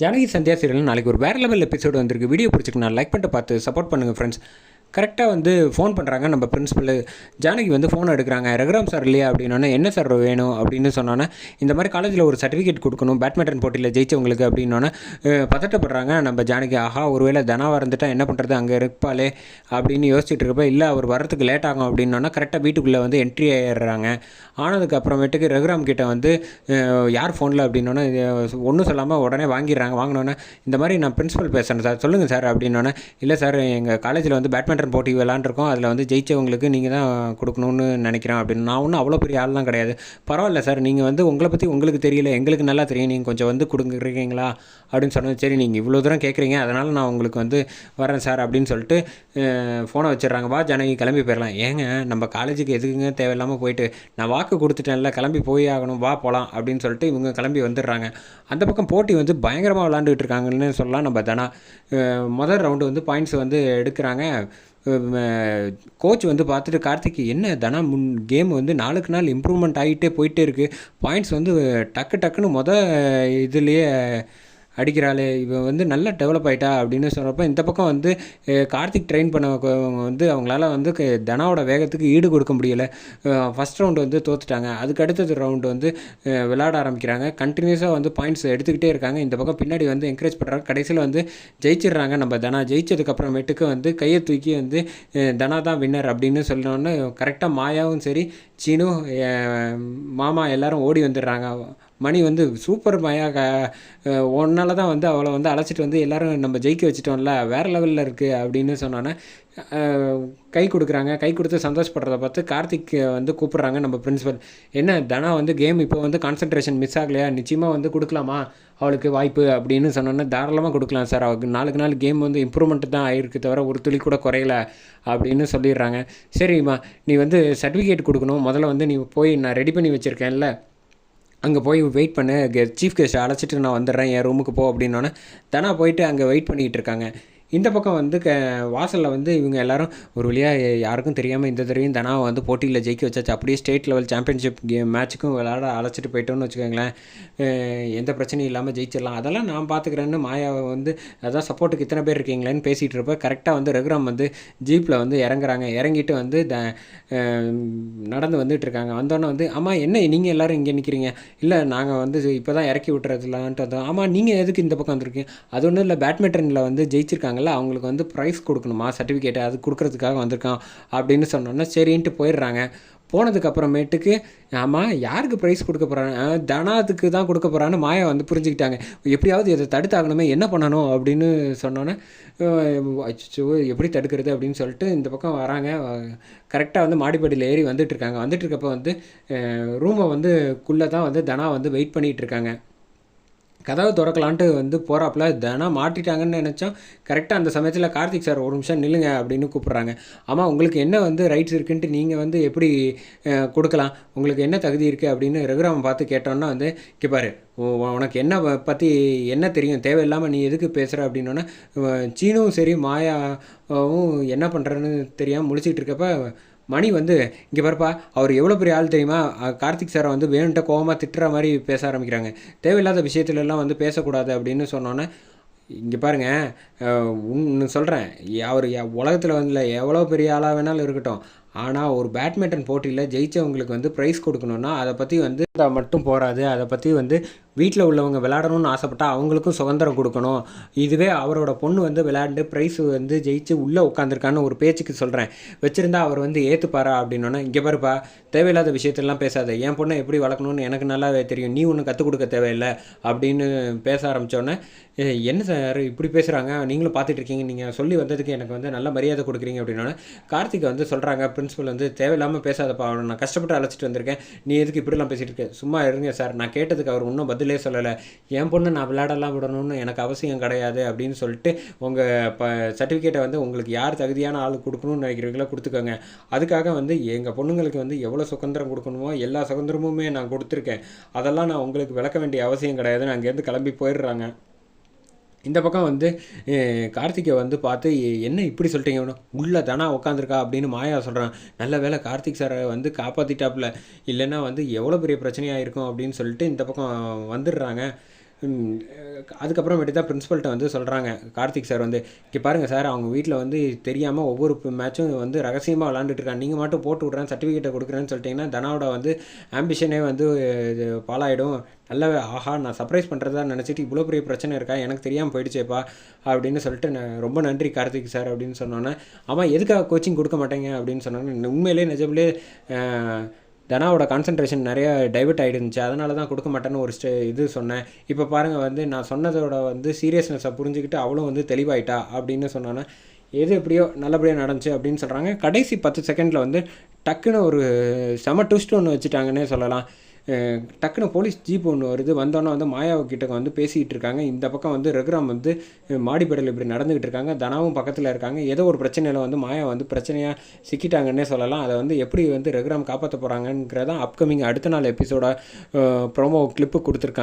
Janaki Sandhya serial நாளைக்கு ஒரு வேறு லெவல் எபிசோடு வந்திருக்கு. வீடியோ பிடிச்சிருக்கு நான் லைக் பண்ணிட்டு பார்த்து சப்போர்ட் பண்ணுங்கள் ஃப்ரெண்ட்ஸ். கரெக்டாக வந்து ஃபோன் பண்ணுறாங்க நம்ம பிரின்ஸிபல். ஜானகி வந்து ஃபோன் எடுக்கிறாங்க. ரகுராம் சார் இல்லையா அப்படின்னோடனே, என்ன சார் வேணும் அப்படின்னு சொன்னோன்னே, இந்த மாதிரி காலேஜில் ஒரு சர்டிஃபிகேட் கொடுக்கணும் பேட்மிண்டன் போட்டியில் ஜெயிச்சவங்களுக்கு அப்படின்னோன்னே பதட்டப்படுறாங்க நம்ம ஜானகி. ஆஹா, ஒருவேளை தனாவாக இருந்துட்டா என்ன பண்ணுறது, அங்கே இருப்பாளே அப்படின்னு யோசிச்சுட்டு இருப்பேன். இல்லை, அவர் வரத்துக்கு லேட் ஆகும் அப்படின்னோன்னா கரெக்டாக வீட்டுக்குள்ளே வந்து என்ட்ரி ஆயிடுறாங்க. ஆனதுக்கு அப்புறமேட்டுக்கு ரகுராம் கிட்டே வந்து யார் ஃபோனில் அப்படின்னோன்னே ஒன்றும் சொல்லாமல் உடனே வாங்கிடுறாங்க. வாங்கினோன்னே, இந்த மாதிரி நான் பிரின்ஸிபல் பேசுகிறேன் சார், சொல்லுங்கள் சார் அப்படின்னோன்னே, இல்லை சார் எங்கள் காலேஜில் வந்து பேட்மிண்டன் போட்டி விளாண்டுருக்கோம், அதில் வந்து ஜெயிச்சவங்களுக்கு நீங்கள் தான் கொடுக்கணும்னு நினைக்கிறேன் அப்படின்னு. நான் ஒன்றும் அவ்வளோ பெரிய ஆள்லாம் கிடையாது, பரவாயில்ல சார், நீங்கள் வந்து உங்களை பற்றி உங்களுக்கு தெரியல, எங்களுக்கு நல்லா தெரியும், நீங்கள் கொஞ்சம் வந்து கொடுக்குறீங்களா அப்படின்னு சொன்னது. சரி, நீங்கள் இவ்வளோ தூரம் கேட்குறீங்க, அதனால் நான் உங்களுக்கு வந்து வரேன் சார் அப்படின்னு சொல்லிட்டு ஃபோனை வச்சிடுறாங்க. வா ஜானகி, கிளம்பி போயிடலாம். ஏங்க, நம்ம காலேஜுக்கு எதுக்குங்க தேவையில்லாமல் போயிட்டு, நான் வாக்கு கொடுத்துட்டேன்ல, கிளம்பி போய் ஆகணும், வா போகலாம் அப்படின்னு சொல்லிட்டு இவங்க கிளம்பி வந்துடுறாங்க. அந்த பக்கம் போட்டி வந்து பயங்கரமாக விளாண்டுக்கிட்டு இருக்காங்கன்னு சொல்லலாம் நம்ம தனா. முதல் ரவுண்டு வந்து பாயிண்ட்ஸ் வந்து எடுக்கிறாங்க. கோச் வந்து பார்த்துட்டு, கார்த்திக் என்ன தனா கேம் வந்து நாளுக்கு நாள் இம்ப்ரூவ்மெண்ட் ஆகிட்டே போயிட்டே இருக்குது, பாயிண்ட்ஸ் வந்து டக்குன்னு இதுலேயே அடிக்கிறாளே, இவன் வந்து நல்லா டெவலப் ஆகிட்டா அப்படின்னு சொல்கிறப்ப, இந்த பக்கம் வந்து கார்த்திக் ட்ரெயின் பண்ணவங்க வந்து அவங்களால வந்து தனாவோட வேகத்துக்கு ஈடு கொடுக்க முடியலை. ஃபஸ்ட் ரவுண்டு வந்து தோத்துட்டாங்க. அதுக்கு அடுத்தது ரவுண்டு வந்து விளையாட ஆரம்பிக்கிறாங்க. கண்டினியூஸாக வந்து பாயிண்ட்ஸ் எடுத்துக்கிட்டே இருக்காங்க. இந்த பக்கம் பின்னாடி வந்து என்கரேஜ் பண்ணுறாங்க. கடைசியில் வந்து ஜெயிச்சிடுறாங்க நம்ம தனா. ஜெயிச்சதுக்கப்புறமேட்டுக்கு வந்து கையை தூக்கி வந்து தனா தான் வின்னர் அப்படின்னு சொல்லணுன்னு கரெக்டாக மாயாவும் சரி, சீனு, மாமா எல்லோரும் ஓடி வந்துடுறாங்க. மணி வந்து சூப்பர் மாயா, ஒன்றால் தான் வந்து அவளை வந்து அழைச்சிட்டு வந்து எல்லோரும் நம்ம ஜெயிக்க வச்சுட்டோம்ல, வேறு லெவலில் இருக்குது அப்படின்னு சொன்னோன்னே கை கொடுக்குறாங்க. கை கொடுத்து சந்தோஷப்படுறத பார்த்து கார்த்திக் வந்து கூப்பிட்றாங்க நம்ம பிரின்ஸிபல். என்ன தனா வந்து கேம் இப்போ வந்து கான்சன்ட்ரேஷன் மிஸ் ஆகலையா, நிச்சயமாக வந்து கொடுக்கலாமா அவளுக்கு வாய்ப்பு அப்படின்னு சொன்னோன்னே, தாராளமாக கொடுக்கலாம் சார், அவளுக்கு நாளுக்கு நாள் கேம் வந்து இம்ப்ரூவ்மெண்ட் தான் ஆகிருக்கு, தவிர ஒரு துளி கூட குறையல அப்படின்னு சொல்லிடுறாங்க. சரிம்மா, நீ வந்து சர்டிஃபிகேட் கொடுக்கணும், முதல்ல வந்து நீ போய் நான் ரெடி பண்ணி வச்சுருக்கேன்ல, அங்கே போய் வெயிட் பண்ணு, சீஃப் கெஸ்ட்டை அழைச்சிட்டு நான் வந்துடுறேன், என் ரூமுக்கு போ அப்படின்னோடனே தனா போயிட்டு அங்கே வெயிட் பண்ணிகிட்டு இருக்காங்க. இந்த பக்கம் வந்து வாசலில் வந்து இவங்க எல்லோரும் ஒரு வழியாக யாருக்கும் தெரியாமல் இந்த தடவையும் தனாவை வந்து போட்டியில் ஜெயிக்க வச்சாச்சு. அப்படியே ஸ்டேட் லெவல் சாம்பியன்ஷிப் மேட்ச்சுக்கும் விளையாட அழைச்சிட்டு போயிட்டோன்னு வச்சுக்கோங்களேன், எந்த பிரச்சனையும் இல்லாமல் ஜெயிச்சிடலாம், அதெல்லாம் நான் பார்த்துக்கிறேன்னு மாயாவை வந்து அதான் சப்போர்ட்டுக்கு இத்தனை பேர் இருக்கீங்களேன்னு பேசிகிட்டு இருப்ப, கரெக்டாக வந்து ரகுராம் வந்து ஜீப்பில் வந்து இறங்குறாங்க. இறங்கிட்டு வந்து நடந்து வந்துட்டு இருக்காங்க. வந்தோன்னே வந்து, ஆமாம் என்ன நீங்கள் எல்லோரும் இங்கே நிற்கிறீங்க, இல்லை நாங்கள் வந்து இப்போ தான் இறக்கி விட்டுறதுலான்ட்டு வந்தோம். ஆமாம், நீங்கள் எதுக்கு இந்த பக்கம் வந்துருக்கீங்க, அது ஒன்றும் இல்லை, பேட்மிண்டனில் வந்து ஜெயிச்சிருக்காங்க, அவங்களுக்கு வந்து ப்ரைஸ் கொடுக்கணுமா, சர்டிஃபிகேட் அது கொடுக்கறதுக்காக வந்திருக்கான் அப்படின்னு சொன்னோன்னா சரின்ட்டு போயிடுறாங்க. போனதுக்கப்புறமேட்டுக்கு, ஆமாம் யாருக்கு ப்ரைஸ் கொடுக்க போகிறாங்க, தனாத்துக்கு தான் கொடுக்க போகிறான்னு மாயா வந்து புரிஞ்சுக்கிட்டாங்க. எப்படியாவது இதை தடுத்தாகணுமே, என்ன பண்ணணும் அப்படின்னு சொன்னோன்னே, அச்சோ எப்படி தடுக்கிறது அப்படின்னு சொல்லிட்டு இந்த பக்கம் வராங்க. கரெக்டாக வந்து மாடிப்படியில் ஏறி வந்துட்டுருக்காங்க. வந்துட்டுருக்கப்போ வந்து ரூமை வந்து குள்ளே தான் வந்து தனா வந்து வெயிட் பண்ணிகிட்டு இருக்காங்க. கதவை திறக்கலான்ட்டு வந்து போகிறாப்புல, தனா மாட்டிட்டாங்கன்னு நினச்சோம். கரெக்டாக அந்த சமயத்தில் கார்த்திக் சார் ஒரு நிமிஷம் நில்லுங்க அப்படின்னு கூப்பிட்றாங்க. ஆமாம், உங்களுக்கு என்ன வந்து ரைட்ஸ் இருக்குன்ட்டு நீங்கள் வந்து எப்படி கொடுக்கலாம், உங்களுக்கு என்ன தகுதி இருக்குது அப்படின்னு ரகுராமன் பார்த்து கேட்டோன்னா வந்து, கேட்பாரு, உனக்கு என்ன பற்றி என்ன தெரியும், தேவையில்லாமல் நீ எதுக்கு பேசுகிற அப்படின்னோன்னா, சீனும் சரி மாயாவும் என்ன பண்ணுறன்னு தெரியாமல் முழிச்சிட்டு இருக்கப்ப மணி வந்து, இங்கே பாருப்பா, அவர் எவ்வளோ பெரிய ஆள் தெரியுமா, கார்த்திக் சாரை வந்து வேணுன்ட்ட கோவமாக திட்டுற மாதிரி பேச ஆரம்பிக்கிறாங்க. தேவையில்லாத விஷயத்துலலாம் வந்து பேசக்கூடாது அப்படின்னு சொன்னோன்னே, இங்கே பாருங்கள், ஒன்று சொல்கிறேன், அவர் உலகத்தில் வந்து எவ்வளோ பெரிய ஆளாக வேணாலும் இருக்கட்டும், ஆனால் ஒரு பேட்மிண்டன் போட்டியில் ஜெயித்தவங்களுக்கு வந்து ப்ரைஸ் கொடுக்கணுன்னா அதை பற்றி வந்து மட்டும் போகாது, அதை பற்றி வந்து வீட்டில் உள்ளவங்க விளையாடணும்னு ஆசைப்பட்டால் அவங்களுக்கும் சுதந்திரம் கொடுக்கணும். இதுவே அவரோட பொண்ணு வந்து விளையாண்டு ப்ரைஸ் வந்து ஜெயிச்சு உள்ளே உட்காந்துருக்கான்னு ஒரு பேச்சுக்கு சொல்கிறேன், வச்சுருந்தா அவர் வந்து ஏற்றுப்பாரா அப்படின்னோன்னா, இங்கே பாருப்பா, தேவையில்லாத விஷயத்தெல்லாம் பேசாத, என் பொண்ணை எப்படி வளர்க்கணும்னு எனக்கு நல்லாவே தெரியும், நீ ஒன்றும் கற்றுக் கொடுக்க தேவையில்லை அப்படின்னு பேச ஆரம்பித்தோன்னே, என்ன சார் இப்படி பேசுகிறாங்க, நீங்களும் பார்த்துட்ருக்கீங்க, நீங்கள் சொல்லி வந்ததுக்கு எனக்கு வந்து நல்ல மரியாதை கொடுக்குறீங்க அப்படின்னோடனே கார்த்திகை வந்து சொல்கிறாங்க பிரின்ஸிபல் வந்து, தேவையில்லாமல் பேசாதப்பா, அவனை நான் கஷ்டப்பட்டு அழைச்சிட்டு வந்திருக்கேன், நீ எதுக்கு இப்படிலாம் பேசிகிட்டு இருக்கேன், சும்மா இருங்க சார், நான் கேட்டதுக்கு அவர் இன்னும் பதிலே சொல்லலை, என் பொண்ணு நான் விளையாடலாம் விடணும்னு எனக்கு அவசியம் கிடையாது அப்படின்னு சொல்லிட்டு, உங்கள் சர்டிஃபிகேட்டை வந்து உங்களுக்கு யார் தகுதியான ஆள் கொடுக்கணும்னு நினைக்கிறீங்களோ கொடுத்துக்கோங்க, அதுக்காக வந்து எங்கள் பொண்ணுங்களுக்கு வந்து எவ்வளோ சுதந்திரம் கொடுக்கணுமோ எல்லா சுதந்திரமுமே நான் கொடுத்துருக்கேன், அதெல்லாம் நான் உங்களுக்கு விளக்க வேண்டிய அவசியம் கிடையாதுன்னு அங்கேருந்து கிளம்பி போயிடுறாங்க. இந்த பக்கம் வந்து கார்த்திகை வந்து பார்த்து, என்ன இப்படி சொல்லிட்டீங்க, உள்ளே தானா உட்காந்துருக்கா அப்படின்னு மாயா சொல்கிறான். நல்ல வேலை கார்த்திக் சாரை வந்து காப்பாற்றிட்டாப்புல, இல்லைன்னா வந்து எவ்வளோ பெரிய பிரச்சனையாக இருக்கும் அப்படின்னு சொல்லிட்டு இந்த பக்கம் வந்துடுறாங்க. அதுக்கப்புறமேட்டு தான் பிரின்ஸிபல்கிட்ட வந்து சொல்கிறாங்க கார்த்திக் சார் வந்து, இங்கே பாருங்கள் சார், அவங்க வீட்டில் வந்து தெரியாமல் ஒவ்வொரு மேட்சும் வந்து ரகசியமாக விளாண்டுட்டு இருக்காங்க, நீங்கள் மட்டும் போட்டு விட்றேன் சர்டிஃபிகேட்டை கொடுக்குறேன்னு சொல்லிட்டிங்கன்னா தனாவோட வந்து ஆம்பிஷனே வந்து பாலாயிடும். நல்ல ஆஹா நான் சர்ப்ரைஸ் பண்ணுறதா நினச்சிட்டு இவ்வளோ பெரிய பிரச்சனை இருக்கா, எனக்கு தெரியாமல் போயிடுச்சேப்பா அப்படின்னு சொல்லிட்டு, நான் ரொம்ப நன்றி கார்த்திக் சார் அப்படின்னு சொன்னோன்னே, ஆமாம் எதுக்காக கோச்சிங் கொடுக்க மாட்டேங்க அப்படின்னு சொன்னோன்னே, உண்மையிலே நிஜமிலே தனாவோட கான்சன்ட்ரேஷன் நிறைய டைவர்ட் ஆகிடுச்சு, அதனால தான் கொடுக்க மாட்டேன்னு ஒரு இது சொன்னேன். இப்போ பாருங்கள் வந்து நான் சொன்னதோட வந்து சீரியஸ்னஸை புரிஞ்சுக்கிட்டு அவளும் வந்து தெளிவாயிட்டா அப்படின்னு சொன்னோன்னே, எது எப்படியோ நல்லபடியாக நடந்துச்சு அப்படின்னு சொல்கிறாங்க. கடைசி 10 செகண்டில் வந்து டக்குன்னு ஒரு செம ட்விஸ்ட் ஒன்று வச்சுட்டாங்கன்னே சொல்லலாம். டக்குன்னு போலீஸ் ஜீப் ஒன்று வருது, வந்தோன்னே வந்து மாயாவக்கிட்ட வந்து பேசிக்கிட்டு இருக்காங்க. இந்த பக்கம் வந்து ரகுராம் வந்து மாடிப்படையில் இப்படி நடந்துக்கிட்டு இருக்காங்க, தனாவும் பக்கத்தில் இருக்காங்க. ஏதோ ஒரு பிரச்சனையில் வந்து மாயா வந்து பிரச்சனையாக சிக்கிட்டாங்கன்னே சொல்லலாம். அதை வந்து எப்படி வந்து ரகுராம் காப்பாற்ற போகிறாங்கங்கிறதான் அப்கமிங் அடுத்த நாள் எபிசோட ப்ரோமோ கிளிப்பு கொடுத்துருக்காங்க.